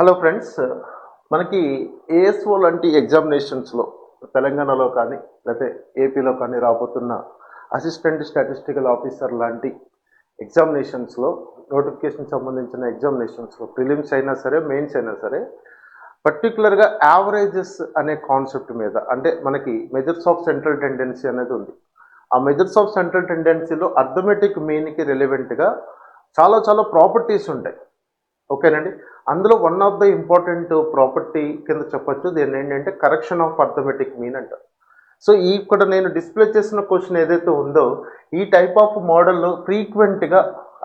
Hello friends, మనకి ASO లాంటి ఎగ్జామినేషన్స్లో తెలంగాణలో కానీ లేకపోతే ఏపీలో కానీ రాబోతున్న అసిస్టెంట్ స్టాటిస్టికల్ ఆఫీసర్ లాంటి ఎగ్జామినేషన్స్లో నోటిఫికేషన్ సంబంధించిన ఎగ్జామినేషన్స్లో ప్రిలిమ్స్ అయినా సరే మెయిన్స్ అయినా సరే పర్టికులర్గా యావరేజెస్ అనే కాన్సెప్ట్ మీద అంటే మనకి మెజర్స్ ఆఫ్ సెంట్రల్ టెండెన్సీ అనేది ఉంది. ఆ మెజర్స్ ఆఫ్ సెంట్రల్ టెండెన్సీలో అర్థమెటిక్ మీన్కి రిలవెంట్గా చాలా ప్రాపర్టీస్ ఉంటాయి. ఓకేనండి. అందులో one of the important property కింద చెప్పొచ్చు దీన్ని ఏంటంటే కరెక్షన్ ఆఫ్ అర్థమెటిక్ మీన్ అంటారు. సో ఇక్కడ నేను డిస్ప్లే చేసిన క్వశ్చన్ ఏదైతే ఉందో ఈ టైప్ ఆఫ్ మోడల్లో ఫ్రీక్వెంట్గా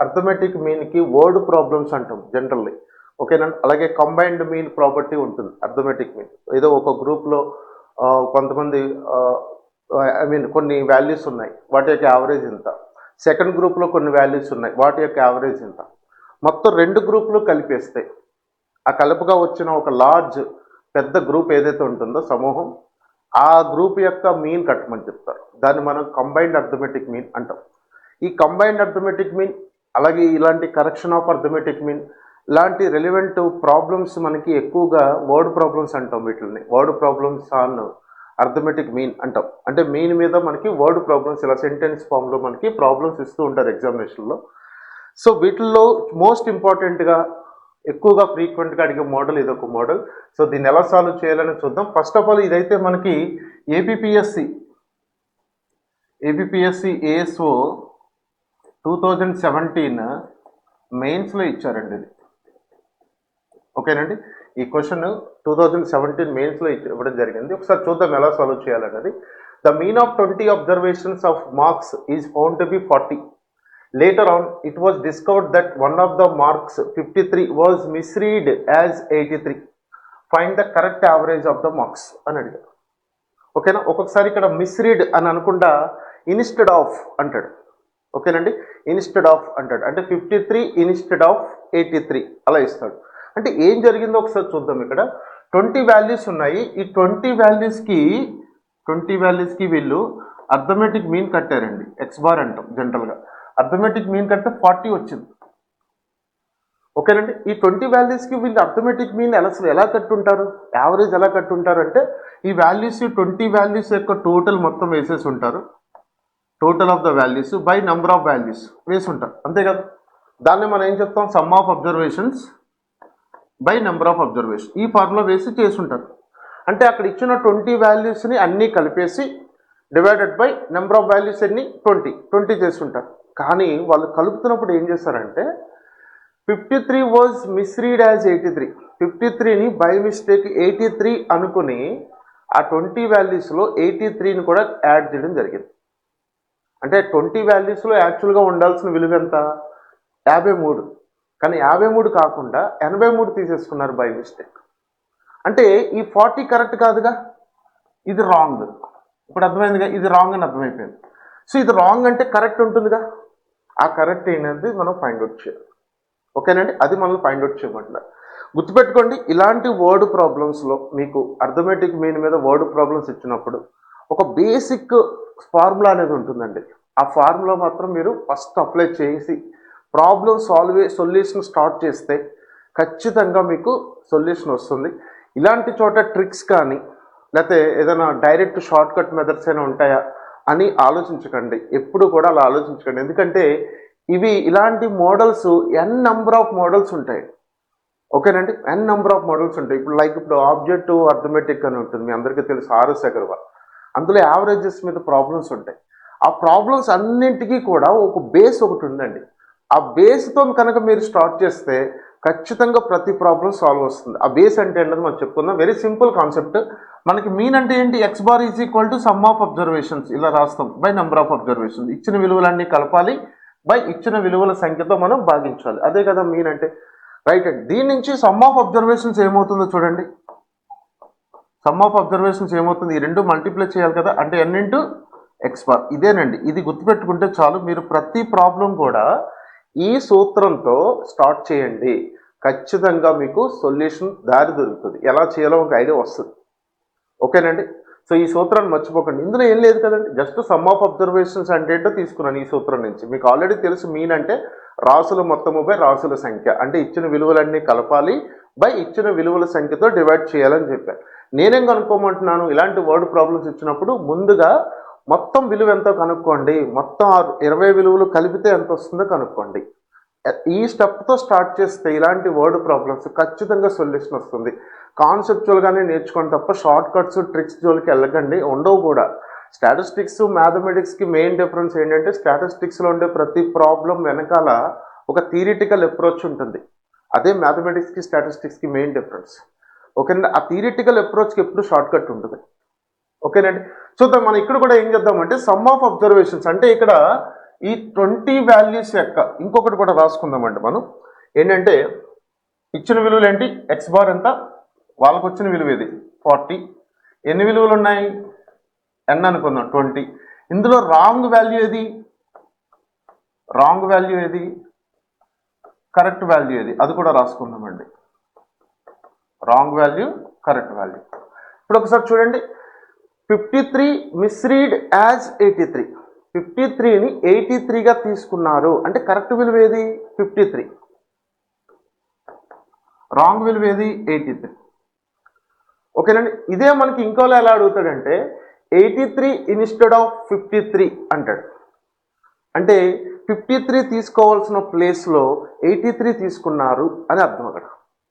అర్థమెటిక్ మీన్కి వర్డ్ ప్రాబ్లమ్స్ అంటాం జనరల్లీ. ఓకేనండి. అలాగే కంబైన్డ్ మీన్ ప్రాపర్టీ ఉంటుంది అర్థమెటిక్ మీన్. ఏదో ఒక గ్రూప్లో కొంతమంది కొన్ని వాల్యూస్ ఉన్నాయి, వాటి యొక్క యావరేజ్ ఇంత. సెకండ్ గ్రూప్లో కొన్ని వాల్యూస్ ఉన్నాయి, వాటి యొక్క యావరేజ్ ఇంత. మొత్తం రెండు గ్రూపులు కలిపేస్తే ఆ కలుపుగా వచ్చిన ఒక లార్జ్ పెద్ద గ్రూప్ ఏదైతే ఉంటుందో సమూహం, ఆ గ్రూప్ యొక్క మీన్ కట్టమని చెప్తారు. దాన్ని మనం కంబైన్డ్ అర్థమెటిక్ మీన్ అంటాం. ఈ కంబైన్డ్ అర్థమెటిక్ మీన్ అలాగే ఇలాంటి కరెక్షన్ ఆఫ్ అర్థమెటిక్ మీన్ ఇలాంటి రెలివెంట్ ప్రాబ్లమ్స్ మనకి ఎక్కువగా వర్డ్ ప్రాబ్లమ్స్ అంటాం. వీటిని word problems on arithmetic mean అంటాం. అంటే మీన్ మీద మనకి వర్డ్ ప్రాబ్లమ్స్ ఇలా సెంటెన్స్ ఫామ్లో మనకి ప్రాబ్లమ్స్ ఇస్తూ ఉంటారు ఎగ్జామినేషన్లో. సో వీటిల్లో మోస్ట్ ఇంపార్టెంట్గా ఎక్కువగా ఫ్రీక్వెంట్గా అడిగే మోడల్ ఇదొక మోడల్. సో దీన్ని ఎలా సాల్వ్ చేయాలని చూద్దాం. ఫస్ట్ ఆఫ్ ఆల్ ఇదైతే మనకి ఏపీపీఎస్సి ఏఎస్ఓ 2017 మెయిన్స్లో ఇచ్చారండి ఇది. ఓకేనండి. ఈ క్వశ్చన్ 2017 మెయిన్స్లో ఇవ్వడం జరిగింది. ఒకసారి చూద్దాం ఎలా సాల్వ్ చేయాలన్నది. The mean of 20 observations of marks is found to be 40. Later on, it was discovered that one of the marks 53 was misread as 83. Find the correct average of the marks అని అడిగారు. ఓకేనా. ఒక్కొక్కసారి ఇక్కడ misread అని అనుకుంటా instead of అంటాడు. ఓకేనండి. Instead of అంటాడు అంటే 53 ఇన్స్టెడ్ ఆఫ్ 83 అలా ఇస్తాడు. అంటే ఏం జరిగిందో ఒకసారి చూద్దాం. ఇక్కడ 20 వాల్యూస్ ఉన్నాయి. ఈ 20 వాల్యూస్కి వీళ్ళు అర్థమెటిక్ మీన్ కట్టారండి. ఎక్స్ బార్ అంటాం జనరల్గా. అర్థమెటిక్ మీన్ కడితే 40 వచ్చింది. ఓకేనండి. ఈ 20 వాల్యూస్కి వీళ్ళు అర్థమెటిక్ మీన్ ఎలా కట్టుంటారు, యావరేజ్ ఎలా కట్టుంటారు అంటే ఈ వాల్యూస్ 20 వాల్యూస్ యొక్క టోటల్ మొత్తం వేసేసి ఉంటారు. Total of the values by number of values వేసి ఉంటారు, అంతే కదా. దాన్ని మనం ఏం చెప్తాం, sum of observations by number of observation ఈ ఫార్ములా వేసి చేసుంటారు. అంటే అక్కడ ఇచ్చిన 20 వాల్యూస్ని అన్నీ కలిపేసి divided by number of values ఎన్ని 20 చేసుంటారు. కానీ వాళ్ళు కలుపుతున్నప్పుడు ఏం చేస్తారంటే 53 వాజ్ మిస్రీడ్ యాజ్ 83. 53ని బై మిస్టేక్ 83 అనుకుని ఆ 20 వాల్యూస్లో 83ని కూడా యాడ్ చేయడం జరిగింది. అంటే 20 వాల్యూస్లో యాక్చువల్గా ఉండాల్సిన విలువ ఎంత, 53. కానీ 53 కాకుండా 83 తీసేసుకున్నారు బై మిస్టేక్. అంటే ఈ 40 కరెక్ట్ కాదుగా, ఇది రాంగ్. ఇప్పుడు అర్థమైందిగా, ఇది రాంగ్ అని అర్థమైపోయింది. సో ఇది రాంగ్ అంటే కరెక్ట్ ఉంటుందిగా, ఆ కరెక్ట్ ఏంటంటే మనం ఫైండ్ అవుట్ చేయాలి. ఓకేనండి. అది మనం ఫైండ్ అవుట్ చేయమంటున్నారు. గుర్తుపెట్టుకోండి, ఇలాంటి వర్డ్ ప్రాబ్లమ్స్లో మీకు అర్థమెటిక్ మీన్ మీద వర్డ్ ప్రాబ్లమ్స్ ఇచ్చినప్పుడు ఒక బేసిక్ ఫార్ములా అనేది ఉంటుందండి. ఆ ఫార్ములా మాత్రం మీరు ఫస్ట్ అప్లై చేసి ప్రాబ్లమ్ సొల్యూషన్ స్టార్ట్ చేస్తే ఖచ్చితంగా మీకు సొల్యూషన్ వస్తుంది. ఇలాంటి చోట ట్రిక్స్ కానీ లేకపోతే ఏదైనా డైరెక్ట్ షార్ట్ కట్ మెథడ్స్ అయినా ఉంటాయా అని ఆలోచించకండి. ఎప్పుడు కూడా అలా ఆలోచించకండి. ఎందుకంటే ఇలాంటి మోడల్స్ నెంబర్ ఆఫ్ మోడల్స్ ఉంటాయి. ఓకేనండి. నెంబర్ ఆఫ్ మోడల్స్ ఉంటాయి. ఇప్పుడు ఆబ్జెక్టివ్ అర్థమెటిక్ అని ఉంటుంది, మీ అందరికీ తెలుసు, ఆర్ఎస్ అగర్వాల్. అందులో యావరేజెస్ మీద ప్రాబ్లమ్స్ ఉంటాయి. ఆ ప్రాబ్లమ్స్ అన్నింటికీ కూడా ఒక బేస్ ఒకటి ఉందండి. ఆ బేస్తో కనుక మీరు స్టార్ట్ చేస్తే ఖచ్చితంగా ప్రతి ప్రాబ్లం సాల్వ్ వస్తుంది. ఆ బేస్ అంటే ఏంటంటే మనం చెప్పుకుందాం. Very simple concept. మనకి మీన్ అంటే ఏంటి, X bar is equal to some of observations ఇలా రాస్తాం బై నెంబర్ ఆఫ్ అబ్జర్వేషన్స్. ఇచ్చిన విలువలన్నీ కలపాలి బై ఇచ్చిన విలువల సంఖ్యతో మనం భాగించాలి. అదే కదా మీన్ అంటే, రైట్ అండి. దీని నుంచి సమ్ ఆఫ్ అబ్జర్వేషన్స్ ఏమవుతుందో చూడండి. సమ్ ఆఫ్ అబ్జర్వేషన్స్ ఏమవుతుంది, ఈ రెండు మల్టిప్లై చేయాలి కదా, అంటే n ఇంటూ ఎక్స్ బార్. ఇదేనండి. ఇది గుర్తుపెట్టుకుంటే చాలు. మీరు ప్రతి ప్రాబ్లం కూడా ఈ సూత్రంతో స్టార్ట్ చేయండి, ఖచ్చితంగా మీకు సొల్యూషన్ దారి దొరుకుతుంది. ఎలా చేయాలో ఒక ఐడియా వస్తుంది. ఓకేనండి. సో ఈ సూత్రాన్ని మర్చిపోకండి. ఇందులో ఏం లేదు కదండి, జస్ట్ సమ్ ఆఫ్ అబ్జర్వేషన్స్ అంటే ఏంటో తీసుకున్నాను ఈ సూత్రం నుంచి. మీకు ఆల్రెడీ తెలుసు, మీన్ అంటే రాసుల మొత్తము బై రాసుల సంఖ్య. అంటే ఇచ్చిన విలువలన్నీ కలపాలి బై ఇచ్చిన విలువల సంఖ్యతో డివైడ్ చేయాలని చెప్పాను. నేనేం కనుక్కోమంటున్నాను, ఇలాంటి వర్డ్ ప్రాబ్లమ్స్ ఇచ్చినప్పుడు ముందుగా మొత్తం విలువ ఎంతో కనుక్కోండి, మొత్తం 20 విలువలు కలిపితే ఎంత వస్తుందో కనుక్కోండి. ఈ స్టెప్తో స్టార్ట్ చేస్తే ఇలాంటి వర్డ్ ప్రాబ్లమ్స్ ఖచ్చితంగా సొల్యూషన్ వస్తుంది. కాన్సెప్చువల్గానే నేర్చుకోండి తప్ప షార్ట్ కట్స్ ట్రిక్స్ జోలికి వెళ్ళకండి, ఉండవు కూడా. స్టాటిస్టిక్స్ మ్యాథమెటిక్స్కి మెయిన్ డిఫరెన్స్ ఏంటంటే స్టాటిస్టిక్స్లో ఉండే ప్రతి ప్రాబ్లం వెనకాల ఒక థియరిటికల్ అప్రోచ్ ఉంటుంది. అదే మ్యాథమెటిక్స్కి స్టాటిస్టిక్స్కి మెయిన్ డిఫరెన్స్. ఓకేనండి, ఆ థియరిటికల్ అప్రోచ్కి ఎప్పుడు షార్ట్ కట్ ఉంటుంది. ఓకేనండి, చూద్దాం. మనం ఇక్కడ కూడా ఏం చేద్దామంటే సమ్ ఆఫ్ అబ్జర్వేషన్స్ అంటే ఇక్కడ ఈ 20 వాల్యూస్ యొక్క ఇంకొకటి కూడా రాసుకుందామండి. మనం ఏంటంటే ఇచ్చిన విలువలు ఏంటి, ఎక్స్ బార్ ఎంత, వాళ్ళకు వచ్చిన విలువ ఇది 40. ఎన్ని విలువలు ఉన్నాయి, n అనుకుందాం 20. ఇందులో రాంగ్ వాల్యూ ఏది, రాంగ్ వాల్యూ ఏది, కరెక్ట్ వాల్యూ ఏది, అది కూడా రాసుకుందామండి. Wrong value, correct value. ఇప్పుడు ఒకసారి చూడండి, 53 మిస్రీడ్ యాజ్ 83. 53ని 83గా తీసుకున్నారు అంటే కరెక్ట్ విలువ ఏది 53, రాంగ్ విలువ ఏది 83. ఓకేనండి, ఇదే మనకి ఇంకోలా ఎలా అడుగుతాడంటే 83 ఇన్స్టెడ్ ఆఫ్ 53 అంటాడు. అంటే 53 తీసుకోవాల్సిన ప్లేస్లో 83 తీసుకున్నారు అని అర్థం అక్కడ.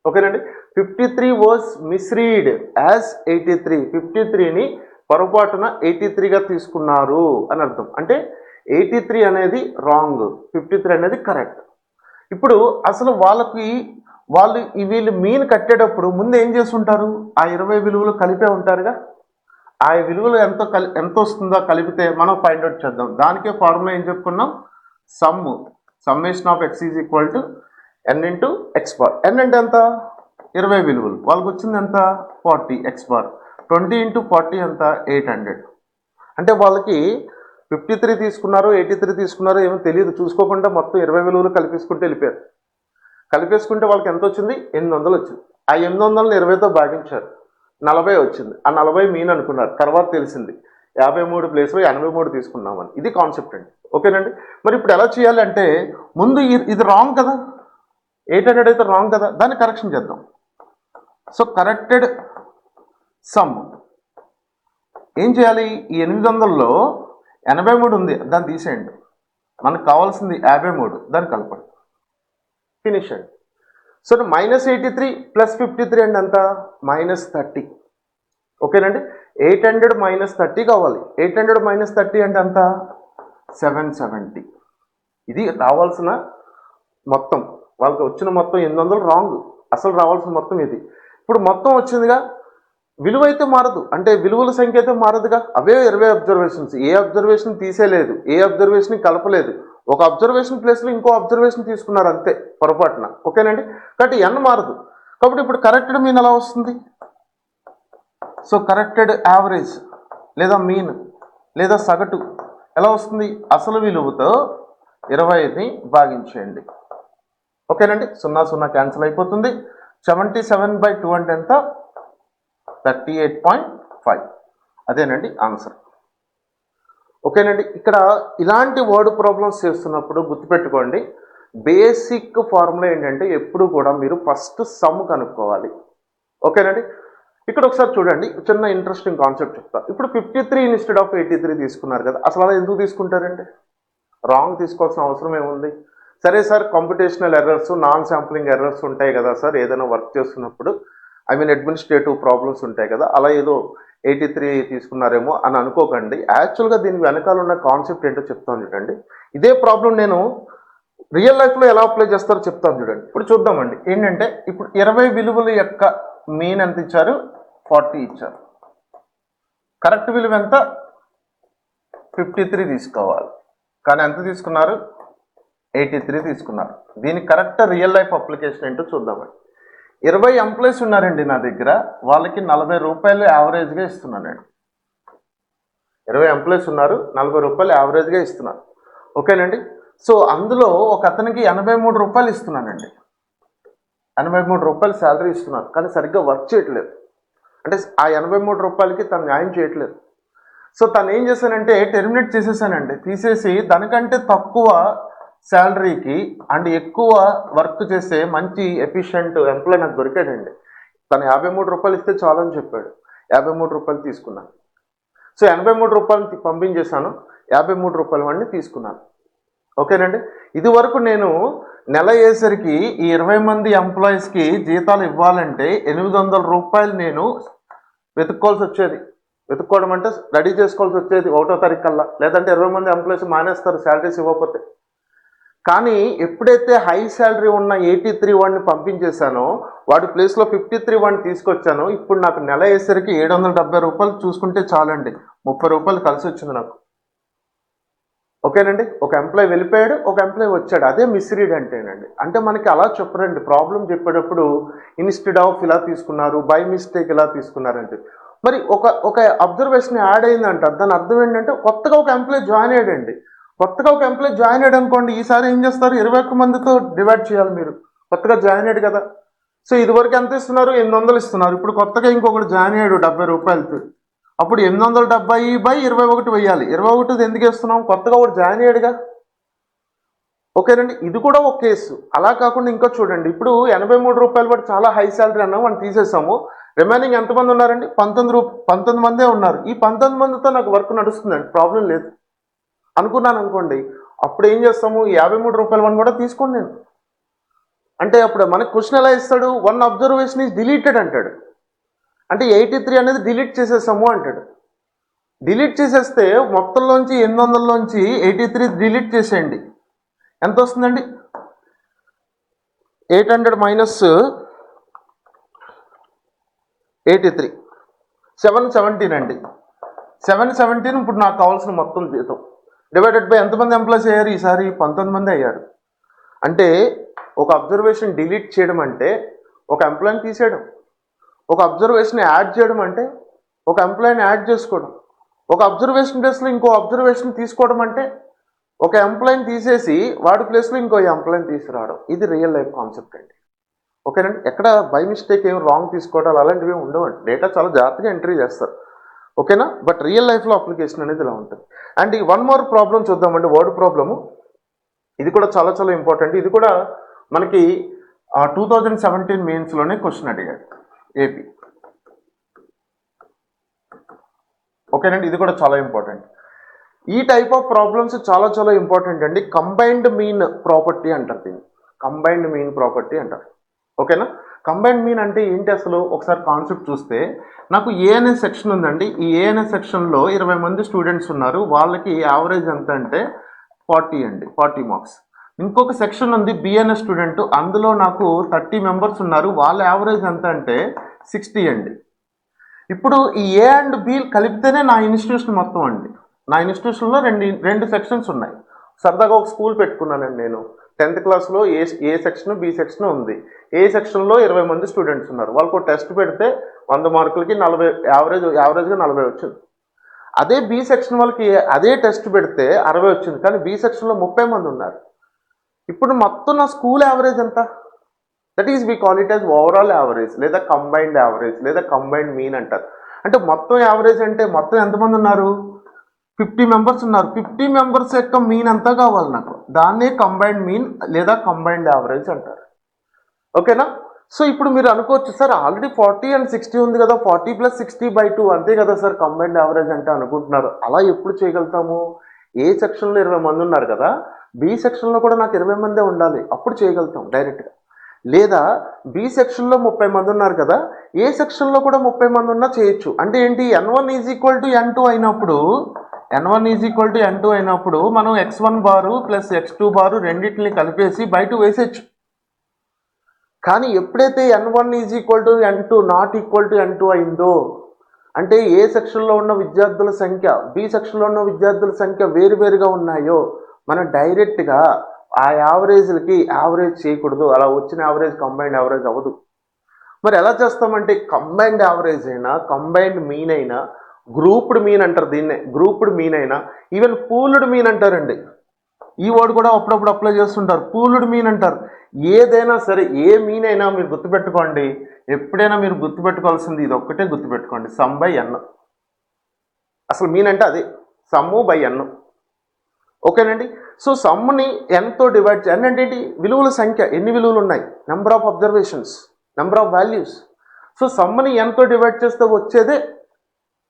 ఓకేనండి, 53 వాజ్ మిస్రీడ్ యాజ్ 83. 53ని పొరపాటున 83గా తీసుకున్నారు అని అర్థం. అంటే 83 అనేది రాంగ్, 53 అనేది కరెక్ట్. ఇప్పుడు అసలు వాళ్ళు వీళ్ళు మీన్ కట్టేటప్పుడు ముందు ఏం చేస్తుంటారు, ఆ 20 విలువలు కలిపే ఉంటారుగా. ఆ విలువలు ఎంత వస్తుందో కలిపితే మనం ఫైండ్ అవుట్ చేద్దాం. దానికే ఫార్ములా ఏం చెప్పుకున్నాం, summation of x is equal to n into x bar. n అంటే ఎంత, 20 విలువలు, వాళ్ళకి వచ్చింది ఎంత 40. ఎక్స్ బార్ 20 ఇంటూ 40 ఎంత 800. అంటే వాళ్ళకి 53 తీసుకున్నారు 83 తీసుకున్నారు ఏమో తెలియదు, చూసుకోకుండా మొత్తం 20 విలువలు కలిపేసుకుంటూ వెళ్ళిపోయారు. కలిపేసుకుంటే వాళ్ళకి ఎంత వచ్చింది, 800 వచ్చింది. ఆ 800ని 20తో భాగించారు, 40 వచ్చింది. ఆ 40 మీన్ అనుకున్నారు, తర్వాత తెలిసింది 53 ప్లేస్లో 83 తీసుకున్నామని. ఇది కాన్సెప్ట్ అండి. ఓకేనండి, మరి ఇప్పుడు ఎలా చేయాలి అంటే ముందు ఇది రాంగ్ కదా, 800 అయితే రాంగ్ కదా, దాన్ని కరెక్షన్ చేద్దాం. సో కరెక్టెడ్ సమ్ ఏం చేయాలి, ఈ 800లో 83 ఉంది, దాన్ని తీసేయండి. మనకు కావాల్సింది 53, దాన్ని కలపండి, ఫినిష్ అండి. సో -83 + 53 అండి ఎంత, -30. ఓకేనండి, 800 - 30 కావాలి. 800 - 30 అంటే ఎంత, 770. ఇది రావాల్సిన మొత్తం, వాళ్ళకి వచ్చిన మొత్తం 800 రాంగ్, అసలు రావాల్సిన మొత్తం ఇది. ఇప్పుడు మొత్తం వచ్చిందిగా, విలువ అయితే మారదు, అంటే విలువల సంఖ్య అయితే మారదుగా. అవే 20 అబ్జర్వేషన్స్, ఏ అబ్జర్వేషన్ తీసేయలేదు, ఏ అబ్జర్వేషన్ కలపలేదు. ఒక అబ్జర్వేషన్ ప్లేస్లో ఇంకో అబ్జర్వేషన్ తీసుకున్నారు అంతే పొరపాటున. ఓకేనండి, కాబట్టి n మారదు. కాబట్టి ఇప్పుడు కరెక్టెడ్ మీన్ ఎలా వస్తుంది, సో కరెక్టెడ్ యావరేజ్ లేదా మీన్ లేదా సగటు ఎలా వస్తుంది, అసలు విలువతో 25ని భాగించేయండి. ఓకేనండి, 0 0 క్యాన్సిల్ అయిపోతుంది. 77/2 అంటే ఎంత, 38.5. అదేనండి ఆన్సర్. ఓకేనండి, ఇక్కడ ఇలాంటి వర్డ్ ప్రాబ్లమ్స్ చేస్తున్నప్పుడు గుర్తుపెట్టుకోండి, బేసిక్ ఫార్ములా ఏంటంటే ఎప్పుడు కూడా మీరు ఫస్ట్ సమ్ కనుక్కోవాలి. ఓకేనండి, ఇక్కడ ఒకసారి చూడండి, చిన్న ఇంట్రెస్టింగ్ కాన్సెప్ట్ చెప్తా. ఇప్పుడు 53 ఇన్స్టెడ్ ఆఫ్ 83 తీసుకున్నారు కదా, అసలు అలా ఎందుకు తీసుకుంటారండి, రాంగ్ తీసుకోవాల్సిన అవసరం ఏముంది. సరే sir, computational errors, non sampling errors ఉంటాయి కదా సార్, ఏదైనా వర్క్ చేస్తున్నప్పుడు, అడ్మినిస్ట్రేటివ్ ప్రాబ్లమ్స్ ఉంటాయి కదా, అలా ఏదో 83 తీసుకున్నారేమో అని అనుకోకండి. యాక్చువల్గా దీని వెనకాల ఉన్న కాన్సెప్ట్ ఏంటో చెప్తాను చూడండి. ఇదే ప్రాబ్లం నేను రియల్ లైఫ్లో ఎలా అప్లై చేస్తారో చెప్తాను చూడండి. ఇప్పుడు చూద్దామండి, ఏంటంటే ఇప్పుడు 20 విలువల యొక్క మీన్ ఎంత ఇచ్చారు, 40 ఇచ్చారు. కరెక్ట్ విలువ ఎంత, 53 తీసుకోవాలి, కానీ ఎంత తీసుకున్నారు, 83 తీసుకున్నారు. దీని కరెక్ట్ రియల్ లైఫ్ అప్లికేషన్ ఏంటో చూద్దామండి. 20 ఎంప్లాయీస్ ఉన్నారండి నా దగ్గర, వాళ్ళకి 40 రూపాయలు యావరేజ్గా ఇస్తున్నానండి. 20 ఎంప్లాయీస్ ఉన్నారు, 40 రూపాయలు యావరేజ్గా ఇస్తున్నాను. ఓకేనండి, సో అందులో ఒక అతనికి 83 రూపాయలు ఇస్తున్నానండి. 83 రూపాయలు శాలరీ ఇస్తున్నాను, కానీ సరిగ్గా వర్క్ చేయట్లేదు. అంటే ఆ 83 రూపాయలకి తను న్యాయం చేయట్లేదు. సో తను ఏం చేశానంటే టెర్మినేట్ చేసేసానండి, తీసేసి దానికంటే తక్కువ శాలరీకి అండ్ ఎక్కువ వర్క్ చేసే మంచి ఎఫిషియెంట్ ఎంప్లాయ్ నాకు దొరికాడండి. తను 53 రూపాయలు ఇస్తే చాలని చెప్పాడు. 53 రూపాయలు తీసుకున్నాను. సో 83 రూపాయలు పంపించేశాను. 53 రూపాయల వాడిని తీసుకున్నాను. ఓకేనండి. ఇది వరకు నేను నెల అయ్యేసరికి ఈ 20 మంది ఎంప్లాయీస్కి జీతాలు ఇవ్వాలంటే 800 రూపాయలు నేను వెతుక్కోవాల్సి వచ్చేది. వెతుక్కోవడం అంటే రెడీ చేసుకోవాల్సి వచ్చేది 1వ తారీఖు కల్లా. లేదంటే 20 మంది ఎంప్లాయీస్ మానేస్తారు శాలరీస్ ఇవ్వకపోతే. కానీ ఎప్పుడైతే హై శాలరీ ఉన్న 83 వాడిని పంపించేశానో వాడి ప్లేస్లో 53 వాడిని తీసుకొచ్చాను. ఇప్పుడు నాకు నెల అయ్యేసరికి 770 రూపాయలు చూసుకుంటే చాలండి. 30 రూపాయలు కలిసి వచ్చింది నాకు. ఓకేనండి. ఒక ఎంప్లాయ్ వెళ్ళిపోయాడు, ఒక ఎంప్లాయ్ వచ్చాడు. అదే మిస్రీడ్ అంటేనండి. అంటే మనకి అలా చెప్పరండి. ప్రాబ్లం చెప్పేటప్పుడు ఇన్స్టెడ్ ఆఫ్ ఇలా తీసుకున్నారు, బై మిస్టేక్ ఇలా తీసుకున్నారంటే. మరి ఒక అబ్జర్వేషన్ యాడ్ అయిందంట. దాని అర్థం ఏంటంటే కొత్తగా ఒక ఎంప్లాయ్ జాయిన్ అయ్యాడండి. కొత్తగా ఒక ఎంప్లాయ్ జాయిన్ అయ్యాడు అనుకోండి, ఈసారి ఏం చేస్తారు, 21 మందితో డివైడ్ చేయాలి మీరు. కొత్తగా జాయిన్ అయ్యాడు కదా. సో ఇదివరకు ఎంత ఇస్తున్నారు, 800 ఇస్తున్నారు. ఇప్పుడు కొత్తగా ఇంకొకటి జాయిన్ అయ్యాడు 70 రూపాయలతో. అప్పుడు 870/21 వేయాలి. 21 ఎందుకు వేస్తున్నాం, కొత్తగా ఒకటి జాయిన్ అయ్యాడుగా. ఓకేనండి. ఇది కూడా ఒక కేసు. అలా కాకుండా ఇంకా చూడండి, ఇప్పుడు 83 రూపాయలు బట్టి చాలా హై శాలరీ అన్నాం, మనం తీసేసాము. రిమైనింగ్ ఎంతమంది ఉన్నారండి, 19 మందే ఉన్నారు. ఈ 19 మందితో నాకు వర్క్ నడుస్తుందండి, ప్రాబ్లం లేదు అనుకున్నాను అనుకోండి. అప్పుడు ఏం చేస్తాము, 53 రూపాయల వన్ కూడా తీసుకోండి నేను. అంటే అప్పుడు మనకు క్వశ్చన్ ఎలా ఇస్తాడు, 1 అబ్జర్వేషన్ ఈజ్ డిలీటెడ్ అంటాడు. అంటే 83 అనేది డిలీట్ చేసేసాము అంటాడు. డిలీట్ చేసేస్తే మొత్తంలోంచి 800లోంచి 83 డిలీట్ చేసేయండి. ఎంత వస్తుందండి, 800 మైనస్ 83 717 అండి. 717 ఇప్పుడు నాకు కావాల్సిన మొత్తం జీతం డివైడెడ్ బై ఎంతమంది ఎంప్లాయీస్ అయ్యారు, ఈసారి 19 మంది అయ్యారు. అంటే ఒక అబ్జర్వేషన్ డిలీట్ చేయడం అంటే ఒక ఎంప్లాయీని తీసేయడం, ఒక అబ్జర్వేషన్ యాడ్ చేయడం అంటే ఒక ఎంప్లాయీని యాడ్ చేసుకోవడం, ఒక అబ్జర్వేషన్ ప్లేస్లో ఇంకో అబ్జర్వేషన్ తీసుకోవడం అంటే ఒక ఎంప్లాయీని తీసేసి వాడి ప్లేస్లో ఇంకో ఎంప్లాయీని తీసుకురావడం. ఇది రియల్ లైఫ్ కాన్సెప్ట్ అండి. ఓకేనండి. ఎక్కడ బై మిస్టేక్ ఏమి రాంగ్ తీసుకోవడాలు అలాంటివి ఏమి ఉండవండి. డేటా చాలా జాగ్రత్తగా ఎంట్రీ చేస్తారు. ఓకేనా. బట్ రియల్ లైఫ్లో అప్లికేషన్ అనేది ఇలా ఉంటుంది. అండ్ ఈ 1 మోర్ ప్రాబ్లం చూద్దామండి, వర్డ్ ప్రాబ్లము. ఇది కూడా చాలా చాలా ఇంపార్టెంట్. ఇది కూడా మనకి 2017 మెయిన్స్లోనే క్వశ్చన్ అడిగాడు ఏపీ. ఓకేనండి. ఇది కూడా చాలా ఇంపార్టెంట్. ఈ టైప్ ఆఫ్ ప్రాబ్లమ్స్ చాలా చాలా ఇంపార్టెంట్ అండి. కంబైన్డ్ మీన్ ప్రాపర్టీ అంటారు దీన్ని. కంబైన్డ్ మీన్ ప్రాపర్టీ అంటారు. ఓకేనా. కంబైన్డ్ మీన్ అంటే ఏంటి అసలు, ఒకసారి కాన్సెప్ట్ చూస్తే నాకు ఏ అనే సెక్షన్ ఉందండి. ఈ ఏ అనే సెక్షన్లో 20 మంది స్టూడెంట్స్ ఉన్నారు. వాళ్ళకి యావరేజ్ ఎంత అంటే 40 అండి, 40 మార్క్స్. ఇంకొక సెక్షన్ ఉంది బి అనే స్టూడెంట్, అందులో నాకు 30 మెంబర్స్ ఉన్నారు. వాళ్ళ యావరేజ్ ఎంత అంటే 60 అండి. ఇప్పుడు ఈ ఏ అండ్ బి కలిపితేనే నా ఇన్స్టిట్యూషన్ మొత్తం అండి. నా ఇన్స్టిట్యూషన్లో రెండు సెక్షన్స్ ఉన్నాయి. సరదాగా ఒక స్కూల్ పెట్టుకున్నానండి నేను. 10th క్లాస్లో ఏ సెక్షన్ బి సెక్షన్ ఉంది. ఏ సెక్షన్లో 20 మంది స్టూడెంట్స్ ఉన్నారు. వాళ్ళకు టెస్ట్ పెడితే 100 మార్కులకి 40 యావరేజ్గా 40 వచ్చింది. అదే బి సెక్షన్ వాళ్ళకి అదే టెస్ట్ పెడితే 60 వచ్చింది. కానీ బి సెక్షన్లో 30 మంది ఉన్నారు. ఇప్పుడు మొత్తం నా స్కూల్ యావరేజ్ ఎంత, that is we call it as overall average లేదా కంబైన్డ్ యావరేజ్ లేదా కంబైన్డ్ మీన్ అంటారు. అంటే మొత్తం యావరేజ్ అంటే మొత్తం ఎంతమంది ఉన్నారు, 50 మెంబర్స్ ఉన్నారు. 50 మెంబర్స్ యొక్క మీన్ ఎంత కావాలి నాకు, దాన్నే కంబైన్డ్ మీన్ లేదా కంబైన్డ్ యావరేజ్ అంటారు. ఓకేనా. సో ఇప్పుడు మీరు అనుకోవచ్చు, సార్ ఆల్రెడీ 40 and 60 ఉంది కదా, 40 + 60/2 అంతే కదా సార్ కంబైన్డ్ యావరేజ్ అంటే అనుకుంటున్నారు. అలా ఎప్పుడు చేయగలుగుతాము, ఏ సెక్షన్లో 20 మంది ఉన్నారు కదా, బి సెక్షన్లో కూడా నాకు 20 మందే ఉండాలి, అప్పుడు చేయగలుగుతాం డైరెక్ట్గా. లేదా బి సెక్షన్లో 30 మంది ఉన్నారు కదా, ఏ సెక్షన్లో కూడా 30 మంది ఉన్నా చేయొచ్చు. అంటే ఏంటి, N1 = N2 అయినప్పుడు మనం x1 బారు ప్లస్ x2 బారు రెండింటిని కలిపేసి బై2 వేసేయచ్చు. కానీ ఎప్పుడైతే N1 = N2 not equal to N2 అయిందో, అంటే ఏ సెక్షన్లో ఉన్న విద్యార్థుల సంఖ్య బి సెక్షన్లో ఉన్న విద్యార్థుల సంఖ్య వేరువేరుగా ఉన్నాయో మనం డైరెక్ట్గా ఆ యావరేజ్లకి యావరేజ్ చేయకూడదు. అలా వచ్చిన యావరేజ్ కంబైన్డ్ యావరేజ్ అవ్వదు. మరి ఎలా చేస్తామంటే కంబైన్డ్ యావరేజ్ అయినా కంబైన్డ్ మీన్ అయినా గ్రూప్డ్ మీన్ అంటారు దీన్నే. గ్రూప్డ్ మీన్ అయినా ఈవెన్ పూల్డ్ మీన్ అంటారండి. ఈ వర్డ్ కూడా అప్పుడప్పుడు అప్లై చేస్తుంటారు, పూల్డ్ మీన్ అంటారు. ఏదైనా సరే ఏ మీన్ అయినా మీరు గుర్తుపెట్టుకోండి, ఎప్పుడైనా మీరు గుర్తుపెట్టుకోవాల్సింది ఇది ఒక్కటే గుర్తుపెట్టుకోండి, సమ్ బై ఎన్. అసలు మీన్ అంటే అదే, సమ్ము బై ఎన్. ఓకేనండి. సో సమ్ని ఎన్తో డివైడ్ ఎన్ అంటే ఏంటి? విలువల సంఖ్య, ఎన్ని విలువలు ఉన్నాయి, number of observations, number of values. So సమ్ని ఎన్తో డివైడ్ చేస్తే వచ్చేదే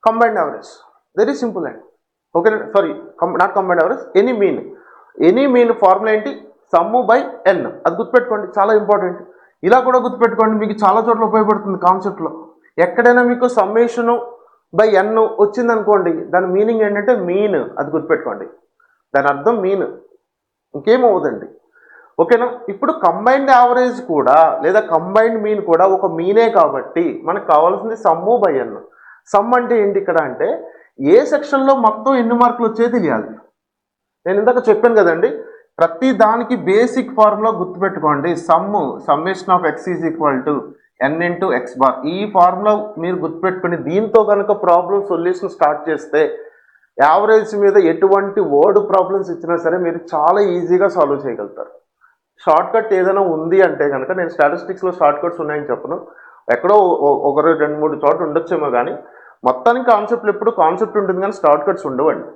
కంబైన్డ్ యావరేజ్. వెరీ సింపుల్ అండి. ఓకేనండి. Sorry, not combined average, any mean formula ఏంటి? Sum by n. అది గుర్తుపెట్టుకోండి, చాలా ఇంపార్టెంట్. ఇలా కూడా గుర్తుపెట్టుకోండి, మీకు చాలా చోట్ల ఉపయోగపడుతుంది కాన్సెప్ట్లో. ఎక్కడైనా మీకు సమ్మేషను బై ఎన్ వచ్చిందనుకోండి, దాని మీనింగ్ ఏంటంటే మీన్. అది గుర్తుపెట్టుకోండి, దాని అర్థం మీన్, ఇంకేమవుదండి. ఓకేనా. ఇప్పుడు కంబైన్డ్ యావరేజ్ కూడా లేదా కంబైన్డ్ మీన్ కూడా ఒక మీనే కాబట్టి మనకు కావాల్సింది సమ్ము బై ఎన్. సమ్ అంటే ఏంటి ఇక్కడ అంటే ఏ సెక్షన్లో మొత్తం ఎన్ని మార్కులు వచ్చాయో తెలియాలి. నేను ఇందాక చెప్పాను కదండి, ప్రతి దానికి బేసిక్ ఫార్ములా గుర్తుపెట్టుకోండి. Summation of X is equal to n into x bar. ఈ ఫార్ములా మీరు గుర్తుపెట్టుకుని దీంతో కనుక ప్రాబ్లం సొల్యూషన్ స్టార్ట్ చేస్తే యావరేజ్ మీద ఎటువంటి వర్డ్ ప్రాబ్లమ్స్ ఇచ్చినా సరే మీరు చాలా ఈజీగా సాల్వ్ చేయగలుగుతారు. షార్ట్ కట్ ఏదైనా ఉంది అంటే కనుక, నేను స్టాటిస్టిక్స్లో షార్ట్ కట్స్ ఉన్నాయని చెప్పను, ఎక్కడో ఒక 2-3 చోట్ల ఉండొచ్చేమో, కానీ మొత్తానికి కాన్సెప్ట్లు ఎప్పుడు కాన్సెప్ట్ ఉంటుంది కానీ షార్ట్ కట్స్ ఉండవండి.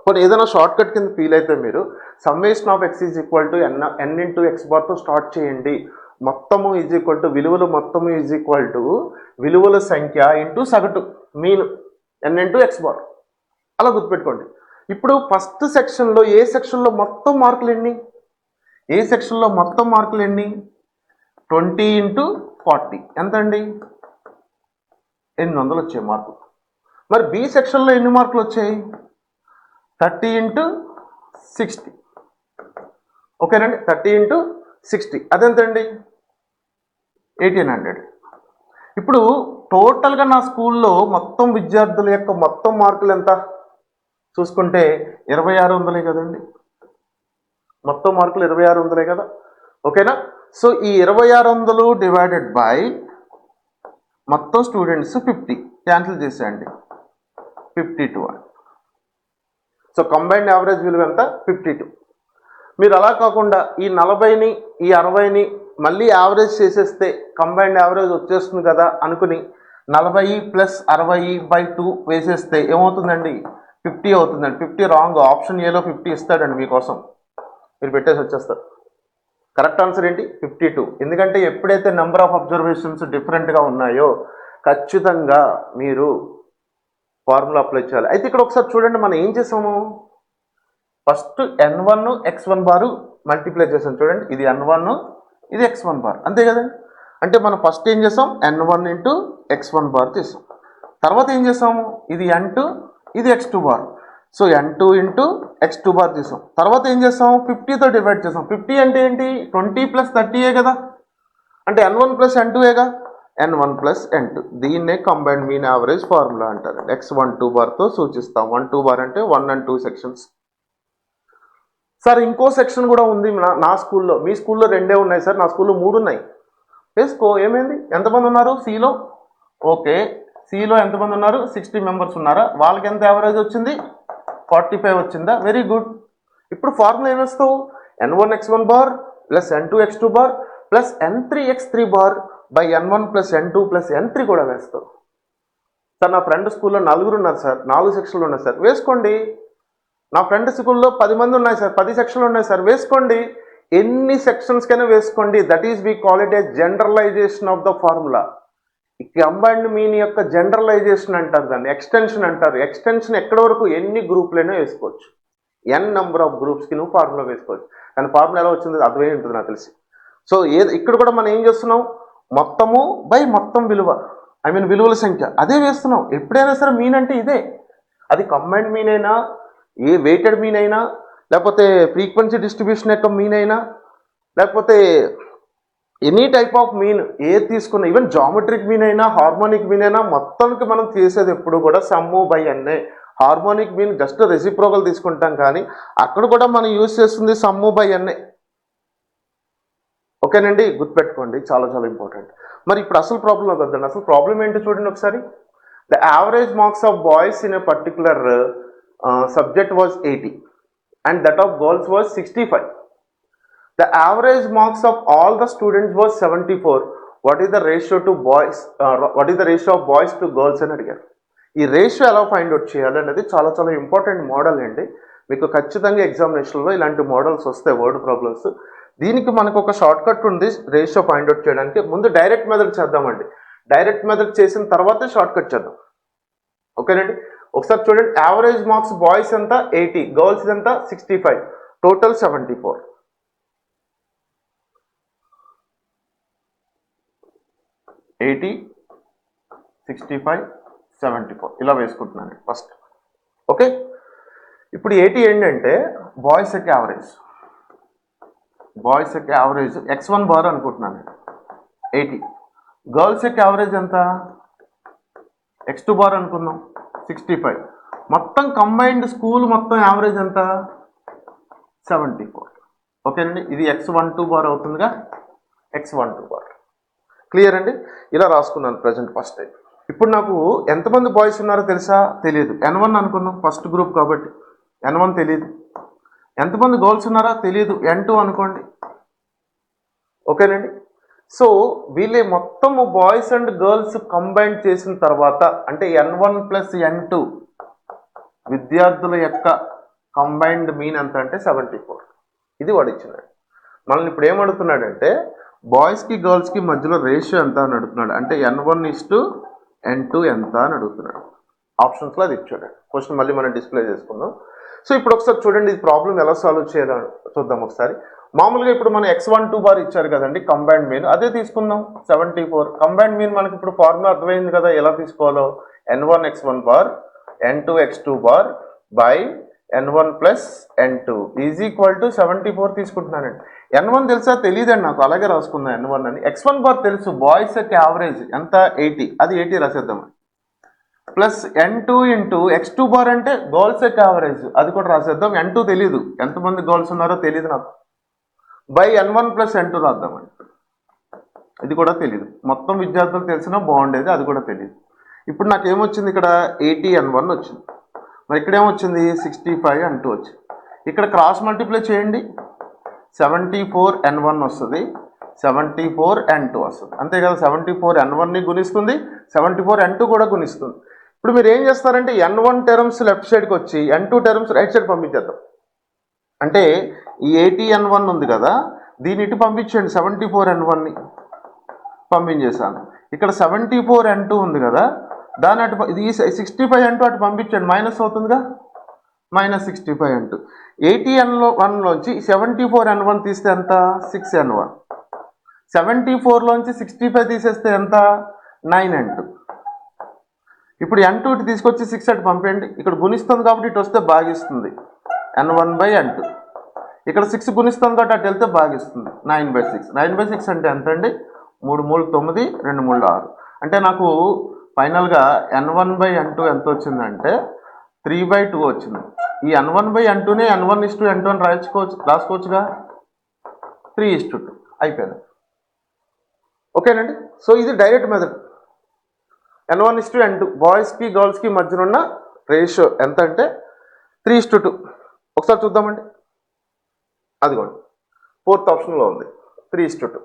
కొన్ని ఏదైనా షార్ట్ కట్ కింద ఫీల్ అయితే మీరు summation of X is equal to n into X బార్తో స్టార్ట్ చేయండి. మొత్తము ఈజ్ ఈక్వల్ టు విలువలు, మొత్తము ఈజ్ ఈక్వల్ టు విలువల సంఖ్య ఇంటూ సగటు మీన్ ఎన్ ఇంటూ ఎక్స్ బార్. అలా గుర్తుపెట్టుకోండి. ఇప్పుడు ఫస్ట్ సెక్షన్లో ఏ సెక్షన్లో మొత్తం మార్కులు ఎన్ని? ఏ సెక్షన్లో మొత్తం మార్కులు ఎన్ని? 20 ఇంటూ 40 ఎంత అండి? 800 వచ్చాయి మార్కులు. మరి బి సెక్షన్లో ఎన్ని మార్కులు వచ్చాయి? 30 ఇంటూ 60. ఓకేనండి, 30 ఇంటూ 60 అదెంతండి? 1800. ఇప్పుడు టోటల్గా నా స్కూల్లో మొత్తం విద్యార్థుల యొక్క మొత్తం మార్కులు ఎంత చూసుకుంటే 2600 కదండి. మొత్తం మార్కులు 2600 కదా. ఓకేనా. సో ఈ 2600 డివైడెడ్ బై మొత్తం స్టూడెంట్స్ 50 క్యాన్సిల్ చేసేయండి, 52 అని. సో కంబైన్డ్ యావరేజ్ విలువ ఎంత? 52. మీరు అలా కాకుండా ఈ 40ని ఈ 60ని మళ్ళీ యావరేజ్ చేసేస్తే కంబైన్డ్ యావరేజ్ వచ్చేస్తుంది కదా అనుకుని 40 + 60/2 వేసేస్తే ఏమవుతుందండి? 50 అవుతుందండి. 50 రాంగ్. ఆప్షన్ ఏలో 50 ఇస్తాడండి మీకోసం, మీరు పెట్టేసి వచ్చేస్తారు. కరెక్ట్ ఆన్సర్ ఏంటి? 52. ఎందుకంటే ఎప్పుడైతే నెంబర్ ఆఫ్ అబ్జర్వేషన్స్ డిఫరెంట్గా ఉన్నాయో ఖచ్చితంగా మీరు ఫార్ములా అప్లై చేయాలి. అయితే ఇక్కడ ఒకసారి చూడండి, మనం ఏం చేసాము? ఫస్ట్ n1 x1 బారు మల్టిప్లై చేసాం. చూడండి, ఇది n1, ఇది x1 బార్, అంతే కదండి. అంటే మనం ఫస్ట్ ఏం చేసాం? n1 ఇంటూ x1 బార్ చేసాం. తర్వాత ఏం చేసాము? ఇది n2, ఇది x2 bar. So n2 into x2 bar చేసాం. తర్వాత ఏం చేసాం? 50తో డివైడ్ చేసాం. 50 అంటే ఏంటి? 20 + 30 కదా. అంటే n1 + n2ఏగా, n1 + n2. దీన్నే కంబైన్డ్ మీన్ యావరేజ్ ఫార్ములా అంటారు. x12 బార్తో సూచిస్తాం. 12 బార్ అంటే 1 and 2 సెక్షన్స్. సార్ ఇంకో సెక్షన్ కూడా ఉంది నా స్కూల్లో. మీ స్కూల్లో 2 ఉన్నాయి సార్, నా స్కూల్లో 3 ఉన్నాయి. వేసుకో, ఏమైంది? ఎంతమంది ఉన్నారు సిలో? ఓకే, సిలో ఎంతమంది ఉన్నారు? 60 మెంబర్స్ ఉన్నారా? వాళ్ళకి ఎంత యావరేజ్ వచ్చింది? 45 వచ్చిందా? Very good. ఇప్పుడు ఫార్ములా ఏమేస్తావు? n1 x1 bar plus n2 x2 bar plus n3 x3 bar by n1 + n2 + n3 కూడా వేస్తావు. సార్ నా ఫ్రెండ్ స్కూల్లో 4 ఉన్నారు సార్, 4 సెక్షన్లు ఉన్నాయి సార్, వేసుకోండి. నా ఫ్రెండ్ స్కూల్లో 10 మంది ఉన్నాయి సార్, 10 సెక్షన్లు ఉన్నాయి సార్, వేసుకోండి. ఎన్ని సెక్షన్స్కైనా వేసుకోండి. That is we call it a generalisation of the formula. ఈ కంబైన్డ్ మీన్ యొక్క జనరలైజేషన్ అంటారు దాన్ని, ఎక్స్టెన్షన్ అంటారు. ఎక్స్టెన్షన్ ఎక్కడి వరకు? ఎన్ని గ్రూపులైనా వేసుకోవచ్చు. ఎన్ నెంబర్ ఆఫ్ గ్రూప్స్కి నువ్వు ఫార్ములా వేసుకోవచ్చు. కానీ ఫార్ములా ఎలా వచ్చింది అర్థమై ఉంటుంది నాకు తెలిసి. సో ఇక్కడ కూడా మనం ఏం చేస్తున్నాం? మొత్తము బై మొత్తం విలువ, విలువల సంఖ్య అదే వేస్తున్నాం. ఎప్పుడైనా సరే మీన్ అంటే ఇదే. అది కంబైన్డ్ మీన్ అయినా, ఏ వెయిటెడ్ మీన్ అయినా, లేకపోతే ఫ్రీక్వెన్సీ డిస్ట్రిబ్యూషన్ యొక్క మీన్ అయినా, లేకపోతే ఎనీ టైప్ ఆఫ్ మీన్ ఏది తీసుకున్నా, ఈవెన్ జామెట్రిక్ మీన్ అయినా, హార్మోనిక్ మీన్ అయినా, మొత్తానికి మనం చేసేది ఎప్పుడు కూడా సమ్ము బై ఎన్ఏ. హార్మోనిక్ మీన్ జస్ట్ రెసిప్రోకల్ తీసుకుంటాం, కానీ అక్కడ కూడా మనం యూజ్ చేస్తుంది సమ్ము బై ఎన్ఏ. ఓకేనండి, గుర్తుపెట్టుకోండి, చాలా చాలా ఇంపార్టెంట్. మరి ఇప్పుడు అసలు ప్రాబ్లం వద్దండి. అసలు ప్రాబ్లం ఏంటి చూడండి ఒకసారి. The average marks of boys in a particular subject was 80 and that of girls was 65. The average marks of all the students was 74. What is the ratio to boys? What is the ratio of boys to girls అని అడిగారు. ఈ ratio ఎలా find out చేయాలి అనేది చాలా చాలా important model అండి. మీకు ఖచ్చితంగా ఎగ్జామినేషన్లో ఇలాంటి మోడల్స్ వస్తాయి, వర్డ్ ప్రాబ్లమ్స్. దీనికి మనకు ఒక షార్ట్ కట్ ఉంది రేషియో పాయింట్ అవుట్ చేయడానికి. ముందు డైరెక్ట్ మెథడ్ చేద్దామండి. డైరెక్ట్ మెథడ్ చేసిన తర్వాతే షార్ట్ కట్ చేద్దాం. ఓకేనండి. ఒకసారి చూడండి, యావరేజ్ మార్క్స్ బాయ్స్ ఎంత 80, గర్ల్స్ ఎంత 65, టోటల్ 74. 80, 65, 74 ఇలా వేసుకుంటున్నాను ఫస్ట్. ఓకే, ఇప్పుడు 80 ఏంటంటే బాయ్స్ యొక్క యావరేజ్, బాయ్స్ యొక్క యావరేజ్ x1 బార్ అనుకుంటున్నాను 80. గర్ల్స్ యొక్క యావరేజ్ ఎంత x2 బార్ అనుకుందాం 65. మొత్తం కంబైన్డ్ స్కూల్ మొత్తం యావరేజ్ ఎంత 74. ఓకేనండి, ఇది x12 bar అవుతుందిగా, x12 bar. Clear అండి. ఇలా రాసుకున్నాను ప్రజెంట్ ఫస్ట్ టైం. ఇప్పుడు నాకు ఎంతమంది బాయ్స్ ఉన్నారో తెలుసా? తెలియదు. N1 అనుకుందాం, ఫస్ట్ గ్రూప్ కాబట్టి N1 తెలియదు. ఎంతమంది గర్ల్స్ ఉన్నారా? తెలియదు. N2 అనుకోండి. ఓకేనండి. సో వీళ్ళే మొత్తము బాయ్స్ అండ్ గర్ల్స్ కంబైన్ చేసిన తర్వాత అంటే N1 ప్లస్ N2 విద్యార్థుల యొక్క కంబైన్డ్ మీన్ ఎంత అంటే 74. ఇది వాడు ఇచ్చినాడు. మనల్ని ఇప్పుడు ఏమడుగుతున్నాడంటే బాయ్స్కి గర్ల్స్కి మధ్యలో రేషియో ఎంత అని అడుగుతున్నాడు. అంటే N1:N2 ఎంత అని అడుగుతున్నాడు. ఆప్షన్స్లో అది ఇచ్చాడు. క్వశ్చన్ మళ్ళీ మనం డిస్ప్లే చేసుకుందాం. సో ఇప్పుడు ఒకసారి చూడండి, ఈ ప్రాబ్లం ఎలా సాల్వ్ చేయాలో చూద్దాం ఒకసారి. మామూలుగా ఇప్పుడు మనం x12 బార్ ఇచ్చారు కదండి కంబైన్డ్ మీన్, అదే తీసుకుందాం 74. కంబైన్డ్ మీన్ మనకి ఇప్పుడు ఫార్ములా అర్థమైంది కదా ఎలా తీసుకోవాలో. N1 x1 bar N2 x2 bar by N1 plus N2 is equal to 74 తీసుకుంటున్నానండి. N1 తెలుసా? తెలియదండి నాకు, అలాగే రాసుకుందాం N1 అని. x1 బార్ తెలుసు, బాయ్స్ యొక్క యావరేజ్ ఎంత 80, అది 80 రాసేద్దాం. Plus N2 into x2 bar అంటే గర్ల్స్ యొక్క యావరేజ్, అది కూడా రాసేద్దాం. N2 తెలీదు, ఎంతమంది గర్ల్స్ ఉన్నారో తెలియదు నాకు. బై N1 ప్లస్ N2 రాద్దామండి, ఇది కూడా తెలియదు. మొత్తం విద్యార్థులు తెలిసినా బాగుండేది, అది కూడా తెలియదు. ఇప్పుడు నాకు ఏమొచ్చింది ఇక్కడ 80 N1 వచ్చింది. మరి ఇక్కడ ఏమొచ్చింది 65 N2 వచ్చింది. ఇక్కడ క్రాస్ మల్టిప్లై చేయండి, 74 N1 వస్తుంది, 74 N2 వస్తుంది. అంతే కదా, 74 N1ని గుణిస్తుంది, 74 N2 కూడా గుణిస్తుంది. ఇప్పుడు మీరు ఏం చేస్తారంటే N1 టర్మ్స్ లెఫ్ట్ సైడ్కి వచ్చి N2 టర్మ్స్ రైట్ సైడ్ పంపించేద్దాం. అంటే ఈ 80 N1 ఉంది కదా, దీన్ని ఇటు పంపించండి, 74 N1ని పంపించేశాను. ఇక్కడ 74 N2 ఉంది కదా, దాని అటు ఇది 65 N2 అటు పంపించండి, మైనస్ అవుతుందిగా, -65 N2. 80 N1లోంచి 74 N1 తీస్తే ఎంత 6 N1. 74లోంచి 65 తీసేస్తే ఎంత 9 N2. ఇప్పుడు N2 ఇటు తీసుకొచ్చి 6 అటు పంపేయండి, ఇక్కడ గుణిస్తుంది కాబట్టి ఇటు వస్తే భాగిస్తుంది N1/N2. ఇక్కడ 6 గుణిస్తుంది కాబట్టి అటు వెళ్తే భాగిస్తుంది 9/6. 9/6 అంటే ఎంత అండి? 3 3 9, 2 3 6. అంటే నాకు ఫైనల్గా N1/N2 ఎంత వచ్చిందంటే 3/2 వచ్చింది. ఈ N1/N2నే N1:N2 అని రాసుకోవచ్చుగా, 3:2 అయిపోయింది. ఓకేనండి. సో ఇది డైరెక్ట్ మెథడ్. N1:N2 బాయ్స్కి గర్ల్స్కి మధ్యన ఉన్న రేషియో ఎంత అంటే 3:2. ఒకసారి చూద్దామండి, అదిగోండి 4th ఆప్షన్లో ఉంది 3:2.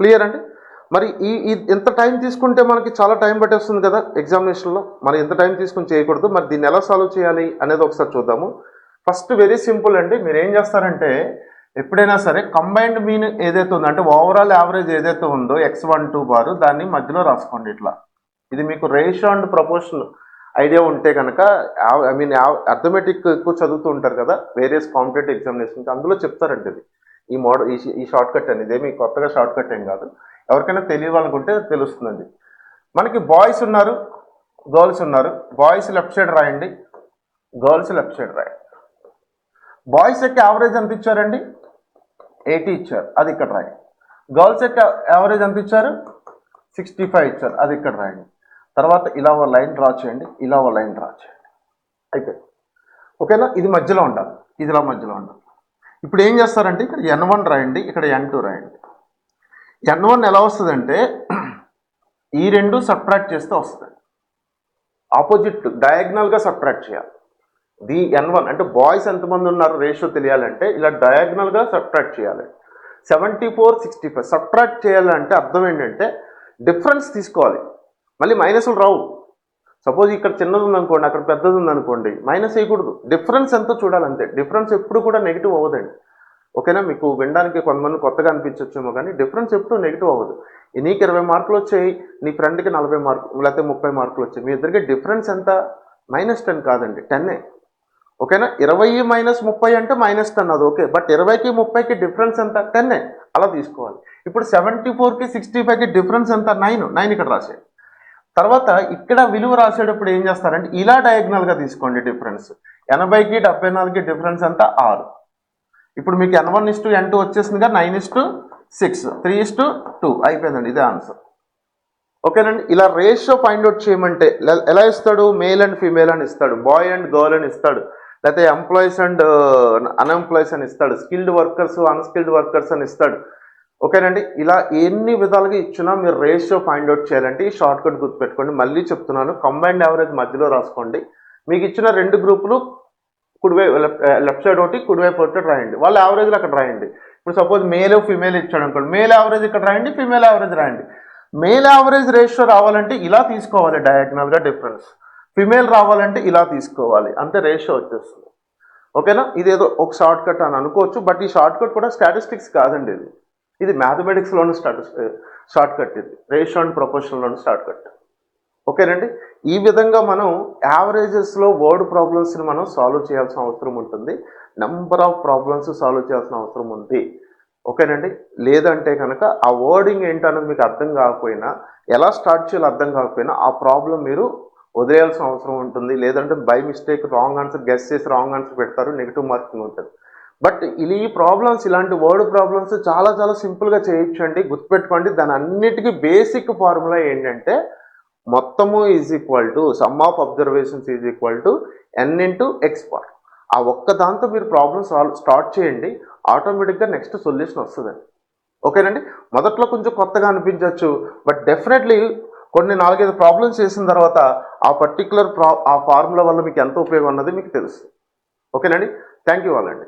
క్లియర్ అండి. మరి ఎంత టైం తీసుకుంటే మనకి చాలా టైం పట్టేస్తుంది కదా ఎగ్జామినేషన్లో, మరి ఎంత టైం తీసుకుని చేయకూడదు. మరి దీన్ని ఎలా సాల్వ్ చేయాలి అనేది ఒకసారి చూద్దాము. ఫస్ట్ వెరీ సింపుల్ అండి. మీరు ఏం చేస్తారంటే ఎప్పుడైనా సరే కంబైన్డ్ మీన్ ఏదైతే ఉందో అంటే ఓవరాల్ యావరేజ్ ఏదైతే ఉందో x12 బారు, దాన్ని మధ్యలో రాసుకోండి ఇట్లా. ఇది మీకు రేషియో అండ్ ప్రపోర్షన్ ఐడియా ఉంటే కనుక, ఐ మీన్ అర్థమెటిక్ ఎక్కువ చదువుతూ ఉంటారు కదా వేరియస్ కాంపిటేటివ్ ఎగ్జామినేషన్స్, అందులో చెప్తారండి ఇది. ఈ మోడల్ ఈ షార్ట్ కట్ అనేది ఏమి కొత్తగా షార్ట్ కట్ ఏం కాదు, ఎవరికైనా తెలియాలనుకుంటే తెలుస్తుందండి. మనకి బాయ్స్ ఉన్నారు, గర్ల్స్ ఉన్నారు. బాయ్స్ లెఫ్ట్ సైడ్ రాయండి, గర్ల్స్ లెఫ్ట్ సైడ్ రాయండి. బాయ్స్ యొక్క యావరేజ్ ఎంత ఇచ్చారండి 80 ఇచ్చారు, అది ఇక్కడ రాయండి. గర్ల్స్ యొక్క యావరేజ్ ఎంత ఇచ్చారు 65 ఇచ్చారు, అది ఇక్కడ రాయండి. తర్వాత ఇలా ఓ లైన్ డ్రా చేయండి, ఇలా ఓ లైన్ డ్రా చేయండి, అయిపోయింది. ఓకేనా, ఇది మధ్యలో ఉండాలి, ఇది ఇలా మధ్యలో ఉండాలి. ఇప్పుడు ఏం చేస్తారంటే ఇక్కడ N1 రాయండి, ఇక్కడ N2 రాయండి. N1 ఎలా వస్తుందంటే ఈ రెండు సబ్ట్రాక్ట్ చేస్తే వస్తుంది, ఆపోజిట్ డయాగ్నల్గా సబ్ట్రాక్ట్ చేయాలి. N1 అంటే బాయ్స్ ఎంతమంది ఉన్నారు రేషియో తెలియాలంటే ఇలా డయాగ్నల్గా సబ్ట్రాక్ట్ చేయాలి. 74 65 సబ్ట్రాక్ట్ చేయాలంటే అర్థం ఏంటంటే డిఫరెన్స్ తీసుకోవాలి, మళ్ళీ మైనస్లు రావు. సపోజ్ ఇక్కడ చిన్నది ఉందనుకోండి, అక్కడ పెద్దది ఉందనుకోండి, మైనస్ వేయకూడదు. డిఫరెన్స్ ఎంతో చూడాలంతే. డిఫరెన్స్ ఎప్పుడు కూడా నెగిటివ్ అవ్వదండి. ఓకేనా? మీకు వినడానికి కొంతమంది కొత్తగా అనిపించచ్చేమో కానీ డిఫరెన్స్ ఎప్పుడు నెగిటివ్ అవ్వదు. నీకు 20 మార్కులు వచ్చాయి, నీ ఫ్రెండ్కి 40 మార్కులు లేకపోతే 30 మార్కులు వచ్చాయి, మీ ఇద్దరికి డిఫరెన్స్ ఎంత? -10 కాదండి, 10. ఓకేనా? 20 - 30 అంటే -10 అది ఓకే. బట్ 20కి 30కి డిఫరెన్స్ ఎంత? 10. అలా తీసుకోవాలి. ఇప్పుడు 74కి 65కి డిఫరెన్స్ ఎంత? 9 ఇక్కడ రాసేయండి. తర్వాత ఇక్కడ విలువ రాసేటప్పుడు ఏం చేస్తారంటే ఇలా డయాగ్నల్గా తీసుకోండి డిఫరెన్స్. 80కి 74కి డిఫరెన్స్ ఎంత? 6. ఇప్పుడు మీకు N1:N2 వచ్చేసిందిగా, 9:6, 3:2 అయిపోయిందండి. ఇదే ఆన్సర్. ఓకేనండి? ఇలా రేషియో ఫైండ్ అవుట్ చేయమంటే ఎలా ఇస్తాడు? మేల్ అండ్ ఫీమేల్ అని ఇస్తాడు, బాయ్ అండ్ గర్ల్ అని ఇస్తాడు, లేకపోతే ఎంప్లాయీస్ అండ్ అన్ఎంప్లాయీస్ అని ఇస్తాడు, స్కిల్డ్ వర్కర్స్ అన్స్కిల్డ్ వర్కర్స్ అని ఇస్తాడు. ఓకేనండి? ఇలా ఎన్ని విధాలుగా ఇచ్చినా మీరు రేషియో ఫైండ్ అవుట్ చేయాలంటే ఈ షార్ట్ కట్ గుర్తుపెట్టుకోండి. మళ్ళీ చెప్తున్నాను, కంబైన్డ్ యావరేజ్ మధ్యలో రాసుకోండి. మీకు ఇచ్చిన 2 గ్రూపులు కుడివైపు లెఫ్ట్ సైడ్ ఒకటి, కుడివైపు ఒకటి రాయండి. వాళ్ళ యావరేజ్లు అక్కడ రాయండి. ఇప్పుడు సపోజ్ మేల్ ఫీమేల్ ఇచ్చాడు అనుకోండి, మేల్ యావరేజ్ ఇక్కడ రాయండి, ఫీమేల్ యావరేజ్ రాయండి. మేల్ యావరేజ్ రేషియో రావాలంటే ఇలా తీసుకోవాలి డయాగ్నల్గా డిఫరెన్స్. ఫిమేల్ రావాలంటే ఇలా తీసుకోవాలి. అంతే, రేషియో వచ్చేస్తుంది. ఓకేనా? ఇదేదో ఒక షార్ట్ కట్ అని అనుకోవచ్చు, బట్ ఈ షార్ట్ కట్ కూడా స్టాటిస్టిక్స్ కాదండి. ఇది మ్యాథమెటిక్స్లోని షార్ట్ కట్. ఇది రేషియో అండ్ ప్రపోర్షన్లోని షార్ట్ కట్. ఓకేనండి? ఈ విధంగా మనం యావరేజెస్లో వర్డ్ ప్రాబ్లమ్స్ని మనం సాల్వ్ చేయాల్సిన అవసరం ఉంటుంది. నెంబర్ ఆఫ్ ప్రాబ్లమ్స్ సాల్వ్ చేయాల్సిన అవసరం ఉంది. ఓకేనండి? లేదంటే కనుక ఆ వర్డింగ్ ఏంటన్నది మీకు అర్థం కాకపోయినా, ఎలా స్టార్ట్ చేయాలో అర్థం కాకపోయినా ఆ ప్రాబ్లం మీరు వదిలేయాల్సిన అవసరం ఉంటుంది. లేదంటే by mistake wrong answer guess చేసి రాంగ్ ఆన్సర్ పెడతారు, నెగిటివ్ మార్కింగ్ ఉంటుంది. బట్ ఈ ప్రాబ్లమ్స్, ఇలాంటి వర్డ్ ప్రాబ్లమ్స్ చాలా చాలా సింపుల్గా చేయొచ్చు అండి. గుర్తుపెట్టుకోండి, దాని అన్నిటికీ బేసిక్ ఫార్ములా ఏంటంటే మొత్తము is equal to some of observations is equal to n into x bar. ఆ ఒక్క దాంతో మీరు ప్రాబ్లమ్ స్టార్ట్ చేయండి, ఆటోమేటిక్గా నెక్స్ట్ సొల్యూషన్ వస్తుందండి. ఓకేనండి? మొదట్లో కొంచెం కొత్తగా అనిపించవచ్చు, బట్ డెఫినెట్లీ కొన్ని 4-5 ప్రాబ్లమ్స్ చేసిన తర్వాత ఆ పర్టికులర్ ఆ ఫార్ములా వల్ల మీకు ఎంత ఉపయోగం ఉన్నది మీకు తెలుస్తుంది. ఓకేనండి? థ్యాంక్ యూ వాళ్ళండి.